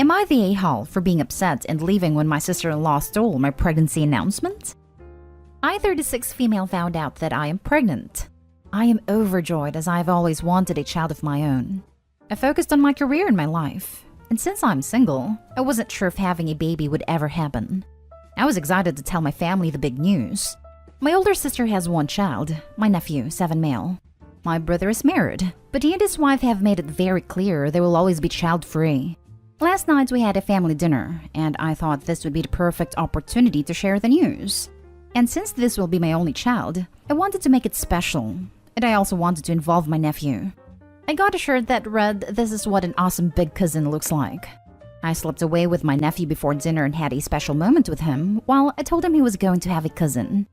Am I the a-hole for being upset and leaving when my sister-in-law stole my pregnancy announcement? I, 36 female, found out that I am pregnant. I am overjoyed as I've always wanted a child of my own. I focused on my career and my life, and since I'm single, I wasn't sure if having a baby would ever happen. I was excited to tell my family the big news. My older sister has one child, my nephew, 7 male. My brother is married, but he and his wife have made it very clear they will always be child-free. Last night we had a family dinner, and I thought this would be the perfect opportunity to share the news. And since this will be my only child, I wanted to make it special, and I also wanted to involve my nephew. I got a shirt that read, "This is what an awesome big cousin looks like." I slept away with my nephew before dinner and had a special moment with him while I told him he was going to have a cousin.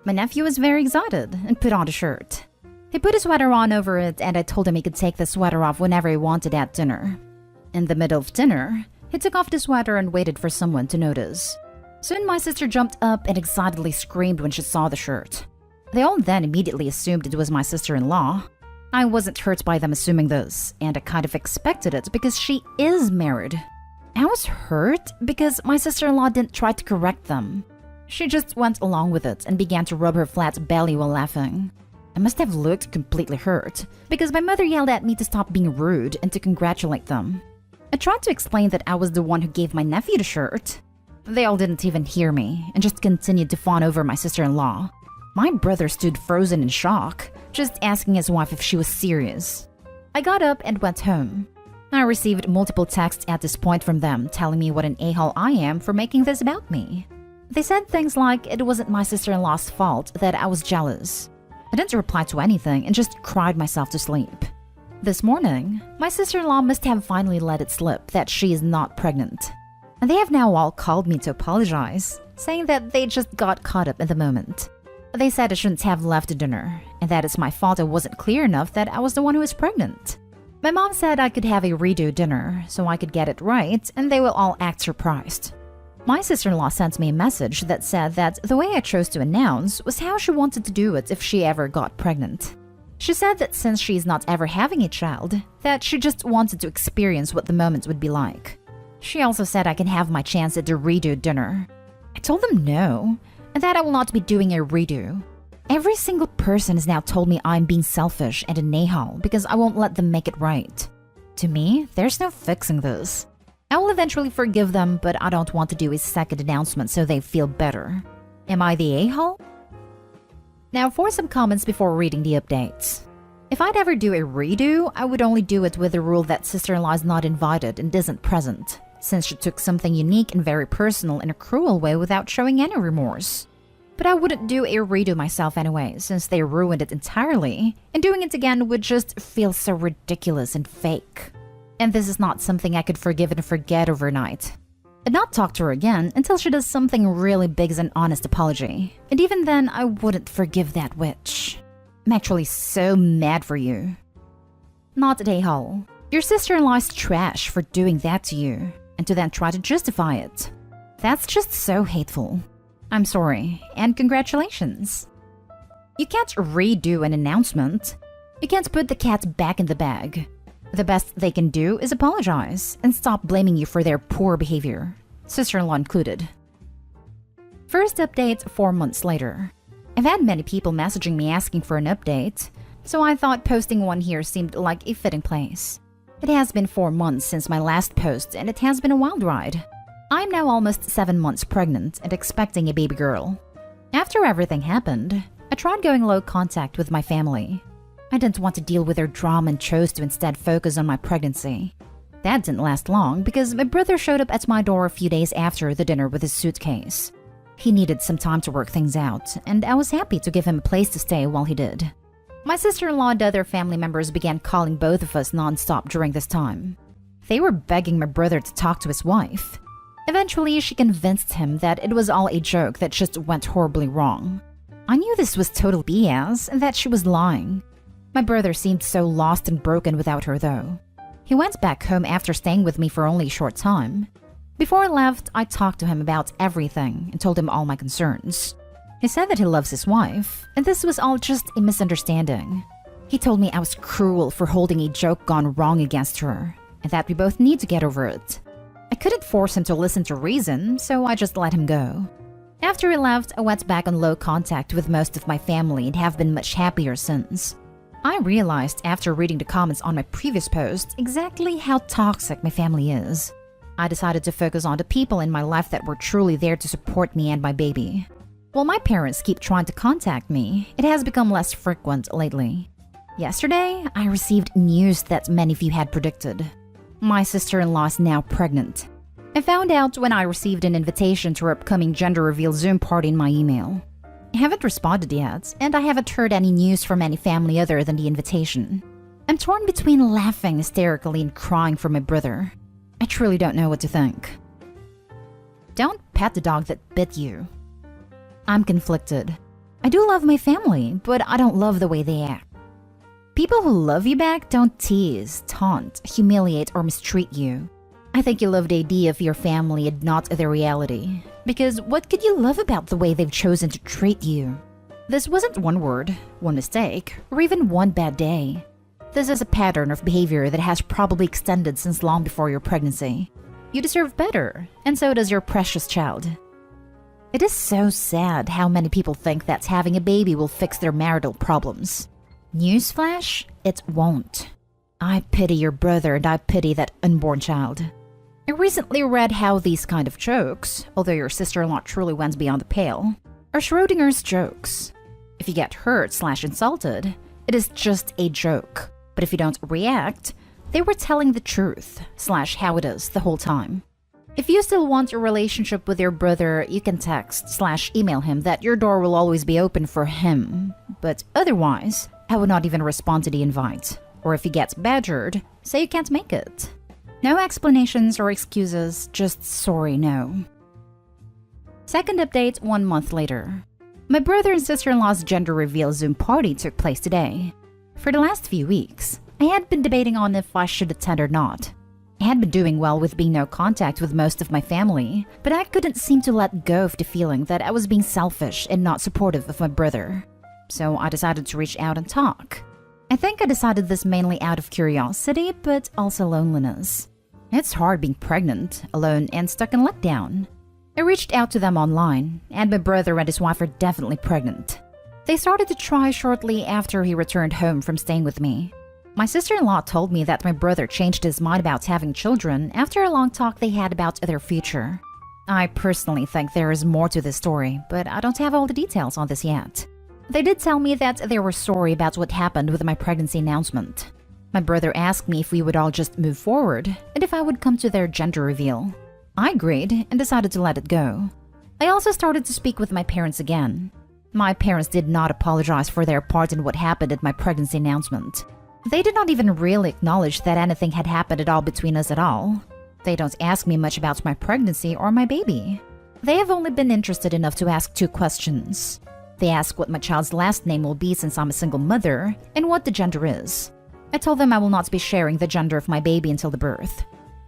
My nephew was very excited and put on a shirt. He put a sweater on over it, and I told him he could take the sweater off whenever he wanted at dinner. In the middle of dinner, he took off the sweater and waited for someone to notice. Soon my sister jumped up and excitedly screamed when she saw the shirt. They all then immediately assumed it was my sister-in-law. I wasn't hurt by them assuming this, and I kind of expected it because she is married. I was hurt because my sister-in-law didn't try to correct them. She just went along with it and began to rub her flat belly while laughing. I must have looked completely hurt because my mother yelled at me to stop being rude and to congratulate them. I tried to explain that I was the one who gave my nephew the shirt. They all didn't even hear me and just continued to fawn over my sister-in-law. My brother stood frozen in shock, just asking his wife if she was serious. I got up and went home. I received multiple texts at this point from them telling me what an a-hole I am for making this about me. They said things like it wasn't my sister-in-law's fault that I was jealous. I didn't reply to anything and just cried myself to sleep. This morning, my sister-in-law must have finally let it slip that she is not pregnant. And they have now all called me to apologize, saying that they just got caught up in the moment. They said I shouldn't have left the dinner, and that it's my fault I wasn't clear enough that I was the one who was pregnant. My mom said I could have a redo dinner so I could get it right and they will all act surprised. My sister-in-law sent me a message that said that the way I chose to announce was how she wanted to do it if she ever got pregnant. She said that since she's not ever having a child, that she just wanted to experience what the moment would be like. She also said I can have my chance at the redo dinner. I told them no, and that I will not be doing a redo. Every single person has now told me I'm being selfish and an a-hole because I won't let them make it right. To me, there's no fixing this. I will eventually forgive them, but I don't want to do a second announcement so they feel better. Am I the a-hole? Now for some comments before reading the updates. If I'd ever do a redo, I would only do it with the rule that sister-in-law is not invited and isn't present, since she took something unique and very personal in a cruel way without showing any remorse. But I wouldn't do a redo myself anyway, since they ruined it entirely, and doing it again would just feel so ridiculous and fake. And this is not something I could forgive and forget overnight. I'd not talk to her again until she does something really big as an honest apology. And even then, I wouldn't forgive that witch. I'm actually so mad for you. Not at a-hole. Your sister-in-law is trash for doing that to you, and to then try to justify it. That's just so hateful. I'm sorry, and congratulations. You can't redo an announcement. You can't put the cat back in the bag. The best they can do is apologize and stop blaming you for their poor behavior, sister-in-law included. First update 4 months later. I've had many people messaging me asking for an update, so I thought posting one here seemed like a fitting place. It has been 4 months since my last post and it has been a wild ride. I'm now almost 7 months pregnant and expecting a baby girl. After everything happened, I tried going low contact with my family. I didn't want to deal with their drama and chose to instead focus on my pregnancy. That didn't last long because my brother showed up at my door a few days after the dinner with his suitcase. He needed some time to work things out, and I was happy to give him a place to stay while he did. My sister-in-law and other family members began calling both of us non-stop during this time. They were begging my brother to talk to his wife. Eventually, she convinced him that it was all a joke that just went horribly wrong. I knew this was total BS and that she was lying. My brother seemed so lost and broken without her, though. He went back home after staying with me for only a short time. Before I left, I talked to him about everything and told him all my concerns. He said that he loves his wife, and this was all just a misunderstanding. He told me I was cruel for holding a joke gone wrong against her, and that we both need to get over it. I couldn't force him to listen to reason, so I just let him go. After he left, I went back on low contact with most of my family and have been much happier since. I realized after reading the comments on my previous post exactly how toxic my family is. I decided to focus on the people in my life that were truly there to support me and my baby. While my parents keep trying to contact me, it has become less frequent lately. Yesterday, I received news that many of you had predicted. My sister-in-law is now pregnant. I found out when I received an invitation to her upcoming gender reveal Zoom party in my email. I haven't responded yet, and I haven't heard any news from any family other than the invitation. I'm torn between laughing hysterically and crying for my brother. I truly don't know what to think. Don't pet the dog that bit you. I'm conflicted. I do love my family, but I don't love the way they act. People who love you back don't tease, taunt, humiliate, or mistreat you. I think you love the idea of your family and not the reality. Because what could you love about the way they've chosen to treat you? This wasn't one word, one mistake, or even one bad day. This is a pattern of behavior that has probably extended since long before your pregnancy. You deserve better, and so does your precious child. It is so sad how many people think that having a baby will fix their marital problems. Newsflash, it won't. I pity your brother and I pity that unborn child. I recently read how these kind of jokes, although your sister-in-law truly went beyond the pale, are Schrodinger's jokes. If you get hurt/insulted, it is just a joke. But if you don't react, they were telling the truth/how it is the whole time. If you still want a relationship with your brother, you can text/email him that your door will always be open for him. But otherwise, I would not even respond to the invite. Or if he gets badgered, say you can't make it. No explanations or excuses, just sorry no. Second update 1 month later. My brother and sister-in-law's gender reveal Zoom party took place today. For the last few weeks, I had been debating on if I should attend or not. I had been doing well with being no contact with most of my family, but I couldn't seem to let go of the feeling that I was being selfish and not supportive of my brother. So I decided to reach out and talk. I think I decided this mainly out of curiosity, but also loneliness. It's hard being pregnant, alone, and stuck in lockdown. I reached out to them online, and my brother and his wife are definitely pregnant. They started to try shortly after he returned home from staying with me. My sister-in-law told me that my brother changed his mind about having children after a long talk they had about their future. I personally think there is more to this story, but I don't have all the details on this yet. They did tell me that they were sorry about what happened with my pregnancy announcement. My brother asked me if we would all just move forward and if I would come to their gender reveal. I agreed and decided to let it go. I also started to speak with my parents again. My parents did not apologize for their part in what happened at my pregnancy announcement. They did not even really acknowledge that anything had happened at all between us at all. They don't ask me much about my pregnancy or my baby. They have only been interested enough to ask 2 questions. They ask what my child's last name will be since I'm a single mother, and what the gender is. I told them I will not be sharing the gender of my baby until the birth.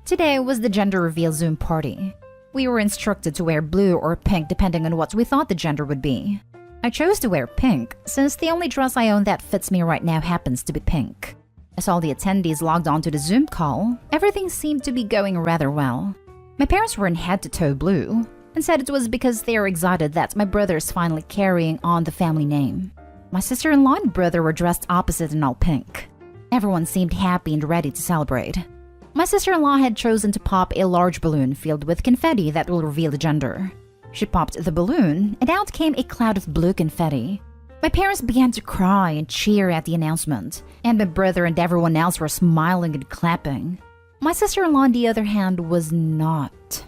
Today was the gender reveal Zoom party. We were instructed to wear blue or pink depending on what we thought the gender would be. I chose to wear pink, since the only dress I own that fits me right now happens to be pink. As all the attendees logged on to the Zoom call, everything seemed to be going rather well. My parents were in head-to-toe blue, and said it was because they are excited that my brother is finally carrying on the family name. My sister-in-law and brother were dressed opposite in all pink. Everyone seemed happy and ready to celebrate. My sister-in-law had chosen to pop a large balloon filled with confetti that will reveal the gender. She popped the balloon, and out came a cloud of blue confetti. My parents began to cry and cheer at the announcement, and my brother and everyone else were smiling and clapping. My sister-in-law, on the other hand, was not.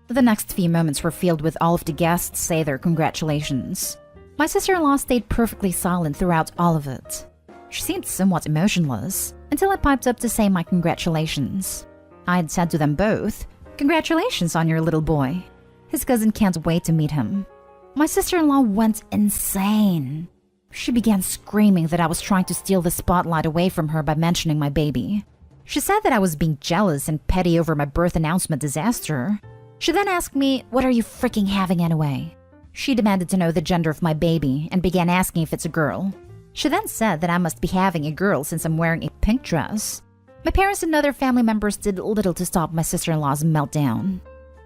The next few moments were filled with all of the guests say their congratulations. My sister-in-law stayed perfectly silent throughout all of it. She seemed somewhat emotionless, until I piped up to say my congratulations. I had said to them both, "Congratulations on your little boy. His cousin can't wait to meet him." My sister-in-law went insane. She began screaming that I was trying to steal the spotlight away from her by mentioning my baby. She said that I was being jealous and petty over my birth announcement disaster. She then asked me, "What are you freaking having anyway?" She demanded to know the gender of my baby and began asking if it's a girl. She then said that I must be having a girl since I'm wearing a pink dress. My parents and other family members did little to stop my sister-in-law's meltdown.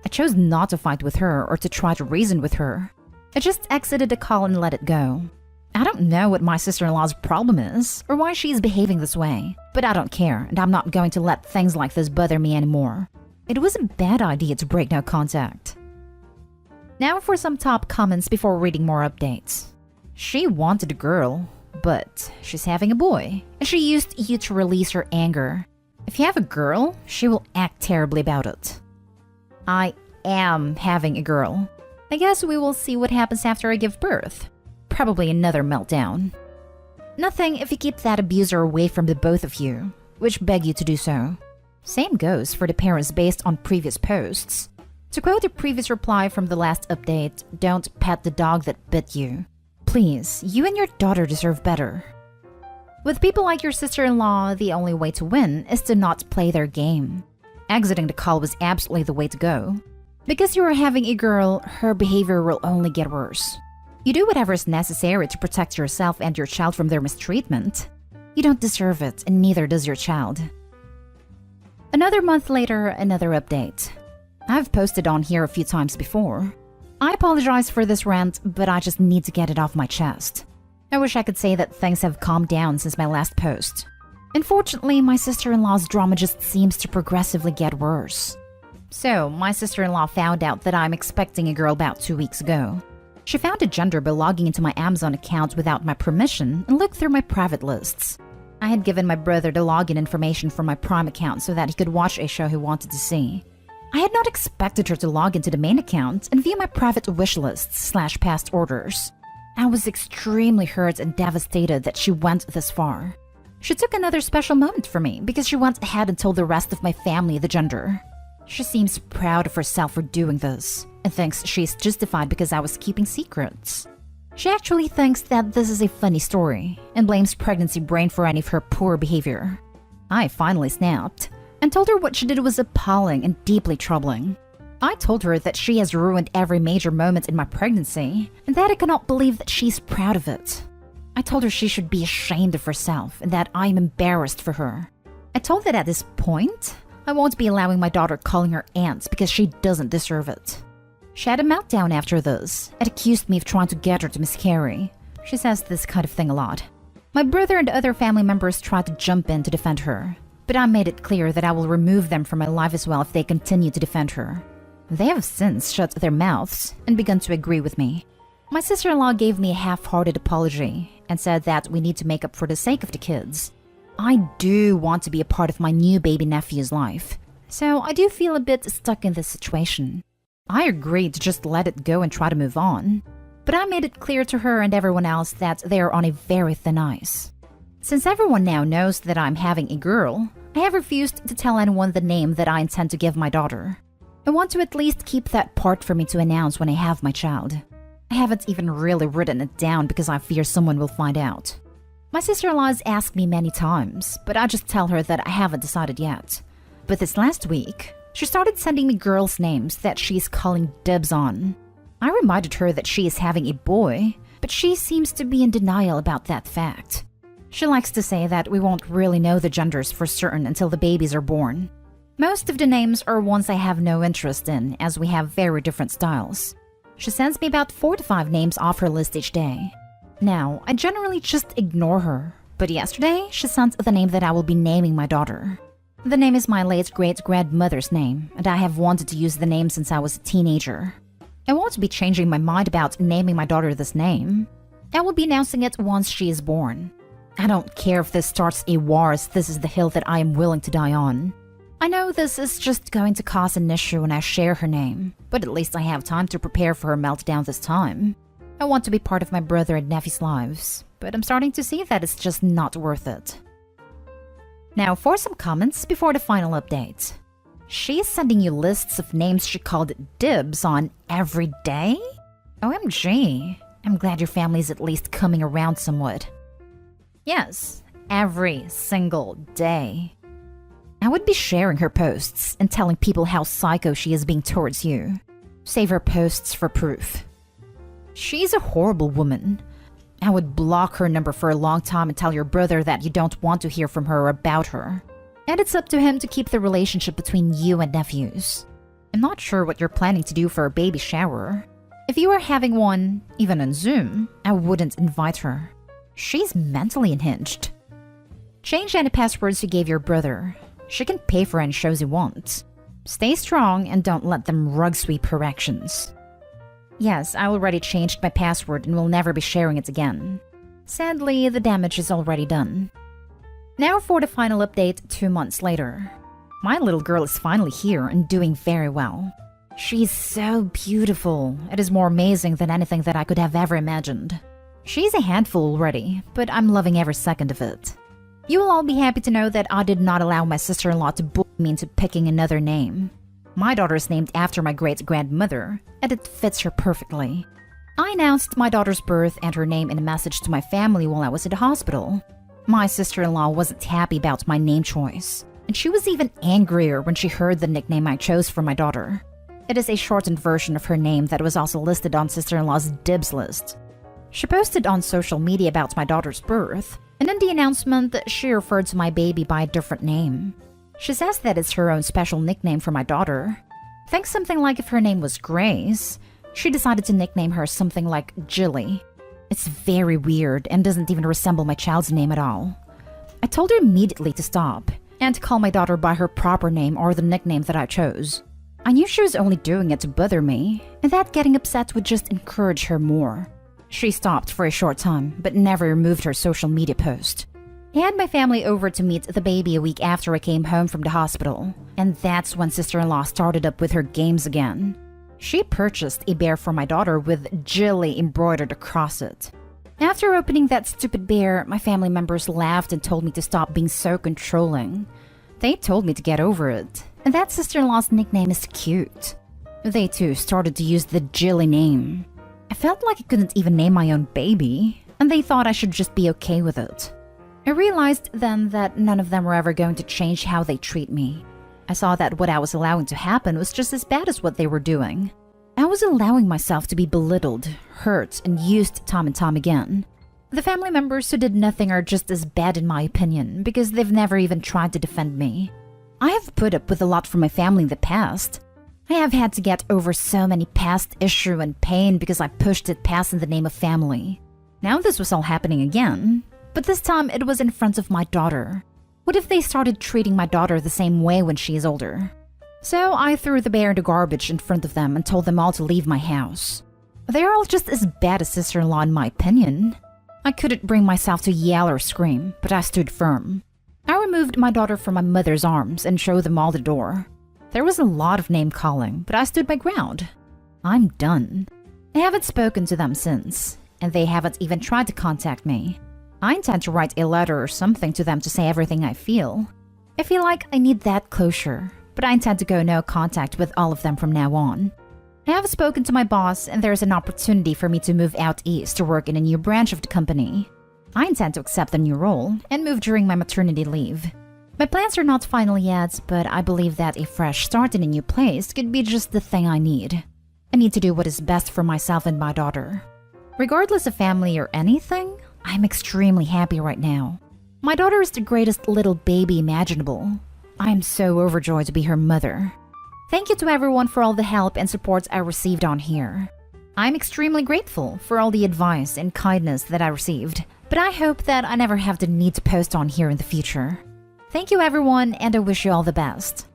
I chose not to fight with her or to try to reason with her. I just exited the call and let it go. I don't know what my sister-in-law's problem is or why she's behaving this way, but I don't care, and I'm not going to let things like this bother me anymore. It was a bad idea to break no contact. Now for some top comments before reading more updates. She wanted a girl, but she's having a boy, and she used you to release her anger. If you have a girl, she will act terribly about it. I am having a girl. I guess we will see what happens after I give birth. Probably another meltdown. Nothing if you keep that abuser away from the both of you, which beg you to do so. Same goes for the parents based on previous posts. To quote a previous reply from the last update, don't pet the dog that bit you. Please, you and your daughter deserve better. With people like your sister-in-law, the only way to win is to not play their game. Exiting the call was absolutely the way to go. Because you are having a girl, her behavior will only get worse. You do whatever is necessary to protect yourself and your child from their mistreatment. You don't deserve it, and neither does your child. Another month later, another update. I've posted on here a few times before. I apologize for this rant, but I just need to get it off my chest. I wish I could say that things have calmed down since my last post. Unfortunately, my sister-in-law's drama just seems to progressively get worse. So, my sister-in-law found out that I'm expecting a girl about 2 weeks ago. She found a gender by logging into my Amazon account without my permission and looked through my private lists. I had given my brother the login information for my Prime account so that he could watch a show he wanted to see. I had not expected her to log into the main account and view my private wish lists/past orders. I was extremely hurt and devastated that she went this far. She took another special moment for me because she went ahead and told the rest of my family the gender. She seems proud of herself for doing this and thinks she's justified because I was keeping secrets. She actually thinks that this is a funny story and blames pregnancy brain for any of her poor behavior. I finally snapped and told her what she did was appalling and deeply troubling. I told her that she has ruined every major moment in my pregnancy and that I cannot believe that she's proud of it. I told her she should be ashamed of herself and that I am embarrassed for her. I told her that at this point, I won't be allowing my daughter calling her aunts because she doesn't deserve it. She had a meltdown after this and accused me of trying to get her to miscarry. She says this kind of thing a lot. My brother and other family members tried to jump in to defend her, but I made it clear that I will remove them from my life as well if they continue to defend her. They have since shut their mouths and begun to agree with me. My sister-in-law gave me a half-hearted apology and said that we need to make up for the sake of the kids. I do want to be a part of my new baby nephew's life, so I do feel a bit stuck in this situation. I agreed to just let it go and try to move on, but I made it clear to her and everyone else that they are on a very thin ice. Since everyone now knows that I'm having a girl, I have refused to tell anyone the name that I intend to give my daughter. I want to at least keep that part for me to announce when I have my child. I haven't even really written it down because I fear someone will find out. My sister-in-law has asked me many times, but I just tell her that I haven't decided yet. But this last week, she started sending me girls' names that she's calling dibs on. I reminded her that she is having a boy, but she seems to be in denial about that fact. She likes to say that we won't really know the genders for certain until the babies are born. Most of the names are ones I have no interest in, as we have very different styles. She sends me about 4 to 5 names off her list each day. Now, I generally just ignore her, but yesterday she sent the name that I will be naming my daughter. The name is my late great-grandmother's name, and I have wanted to use the name since I was a teenager. I won't be changing my mind about naming my daughter this name. I will be announcing it once she is born. I don't care if this starts a war, as this is the hill that I am willing to die on. I know this is just going to cause an issue when I share her name, but at least I have time to prepare for her meltdown this time. I want to be part of my brother and nephew's lives, but I'm starting to see that it's just not worth it. Now for some comments before the final update. She's sending you lists of names she called dibs on every day? OMG, I'm glad your family is at least coming around somewhat. Yes, every single day. I would be sharing her posts and telling people how psycho she is being towards you. Save her posts for proof. She's a horrible woman. I would block her number for a long time and tell your brother that you don't want to hear from her or about her. And it's up to him to keep the relationship between you and nephews. I'm not sure what you're planning to do for a baby shower. If you are having one, even on Zoom, I wouldn't invite her. She's mentally unhinged. Change any passwords you gave your brother. She can pay for any shows he wants. Stay strong and don't let them rug sweep her actions. Yes, I already changed my password and will never be sharing it again. Sadly, the damage is already done. Now for the final update 2 months later. My little girl is finally here and doing very well. She's so beautiful. It is more amazing than anything that I could have ever imagined. She's a handful already, but I'm loving every second of it. You will all be happy to know that I did not allow my sister-in-law to bully me into picking another name. My daughter is named after my great-grandmother, and it fits her perfectly. I announced my daughter's birth and her name in a message to my family while I was at the hospital. My sister-in-law wasn't happy about my name choice, and she was even angrier when she heard the nickname I chose for my daughter. It is a shortened version of her name that was also listed on sister-in-law's dibs list. She posted on social media about my daughter's birth, and in the announcement, she referred to my baby by a different name. She says that it's her own special nickname for my daughter. Think something like if her name was Grace, she decided to nickname her something like Jilly. It's very weird and doesn't even resemble my child's name at all. I told her immediately to stop and to call my daughter by her proper name or the nickname that I chose. I knew she was only doing it to bother me, and that getting upset would just encourage her more. She stopped for a short time, but never removed her social media post. I had my family over to meet the baby a week after I came home from the hospital, and that's when sister-in-law started up with her games again. She purchased a bear for my daughter with Jilly embroidered across it. After opening that stupid bear, my family members laughed and told me to stop being so controlling. They told me to get over it, and that sister-in-law's nickname is cute. They too started to use the Jilly name. I felt like I couldn't even name my own baby, and they thought I should just be okay with it. I realized then that none of them were ever going to change how they treat me. I saw that what I was allowing to happen was just as bad as what they were doing. I was allowing myself to be belittled, hurt, and used time and time again. The family members who did nothing are just as bad in my opinion because they've never even tried to defend me. I have put up with a lot from my family in the past. I have had to get over so many past issue and pain because I pushed it past in the name of family. Now this was all happening again, but this time it was in front of my daughter. What if they started treating my daughter the same way when she is older? So I threw the bear in the garbage in front of them and told them all to leave my house. They are all just as bad as sister-in-law in my opinion. I couldn't bring myself to yell or scream, but I stood firm. I removed my daughter from my mother's arms and showed them all the door. There was a lot of name-calling, but I stood my ground. I'm done. I haven't spoken to them since, and they haven't even tried to contact me. I intend to write a letter or something to them to say everything I feel. I feel like I need that closure, but I intend to go no contact with all of them from now on. I have spoken to my boss, and there's an opportunity for me to move out east to work in a new branch of the company. I intend to accept the new role and move during my maternity leave. My plans are not final yet, but I believe that a fresh start in a new place could be just the thing I need. I need to do what is best for myself and my daughter. Regardless of family or anything, I'm extremely happy right now. My daughter is the greatest little baby imaginable. I am so overjoyed to be her mother. Thank you to everyone for all the help and support I received on here. I'm extremely grateful for all the advice and kindness that I received, but I hope that I never have the need to post on here in the future. Thank you everyone, and I wish you all the best.